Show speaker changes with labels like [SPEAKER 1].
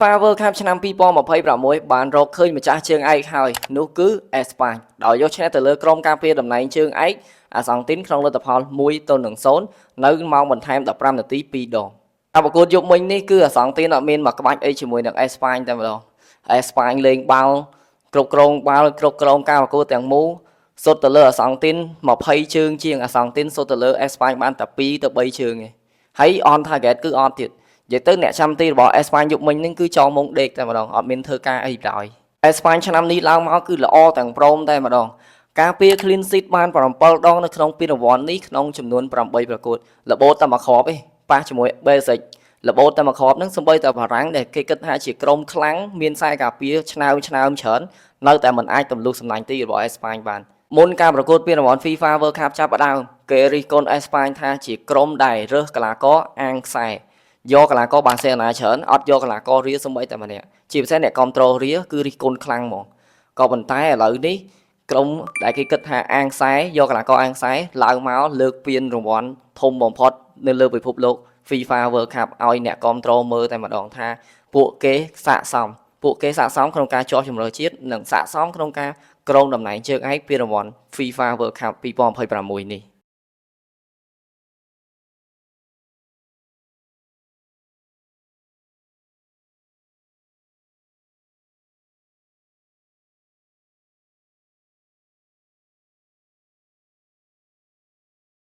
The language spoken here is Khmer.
[SPEAKER 1] Power Cup ឆ្នាំ2026បានរកឃើញម្ចាស់ជើងឯកហើយនោះគឺអេស្ប៉ាញដោយយកឈ្នះទៅលើក្រុមការពារតំណែងជើងឯកអាសង់ទីនក្នុងលទ្ធផល1-0នៅម៉ោងបន្ថែម15នាទី2ដងការប្រកួតយប់មិញនេះគឺអាសង់ទីនអត់មានមកក្បាច់អីជាមួយនឹងអេស្ប៉ាញតែម្ដងអេស្ប៉ាញលេងបាល់គ្រប់គ្រងបាល់គ្រប់គ្រងការប្រកួតទាំងមូលសុទ្ធទៅលើអាសង់ទីន20ជើងជាងអាសង់ទីនសុទ្ធទៅលើអេស្ប៉ាញបានតែ2ទៅ3ជើងឯងហើយ on target គឺអត់ទៀតនិយាយទៅអ្នកចាំទីរបស់អេស្ប៉ាញយប់មិញហ្នឹងគឺចងមុងដេកតែម្ដងអត់មានធ្វើការអីបណ្ដោយអេស្ប៉ាញឆ្នាំនេះឡើងមកគឺល្អទាំងព្រមតែម្ដងការពារ clean sheet បាន7ដងនៅក្នុងពានរង្វាន់នេះក្នុងចំនួន8ប្រកួតរបូតតែមួយគ្រាប់ឯងប៉ះជាមួយ basic របូតតែមួយគ្រាប់ហ្នឹងសំបីតែបារាំងដែលគេគិតថាជាក្រុមខ្លាំងមានខ្សែការពារឆ្នើមច្រើននៅតែមិនអាចទម្លុះសំណាញ់ទីរបស់អេស្ប៉ាញបានមុនការប្រកួតពានរង្វាន់ FIFA World Cup ចាប់ផ្ដើមគេរិះគន់អេស្ប៉ាញថាជាក្រុមដែលរើសកីឡាករអាងខ្សែយកកីឡាករបាសេឡូណាច្រើនអត់យកកីឡាកររៀលសូម្បីតែម្នាក់ជាពិសេសអ្នកគ្រប់គ្រងរៀលគឺរិះគន់ខ្លាំងហ្មងក៏ប៉ុន្តែឥឡូវនេះក្រុមដែលគេគិតថាអាងខ្សែយកកីឡាករអាងខ្សែឡើងមកលើកពានរង្វាន់ធំបំផុតនៅលើពិភពលោក FIFA World Cup ឲ្យអ្នកគ្រប់គ្រងមើលតែម្ដងថាពួកគេស័ក្តិសមក្នុងការជាប់ជម្រើសជាតិនិងស័ក្តិសមក្នុងការគ្រងតំណែងជើងឯកពានរង្វាន់ FIFA World Cup 2026នេះ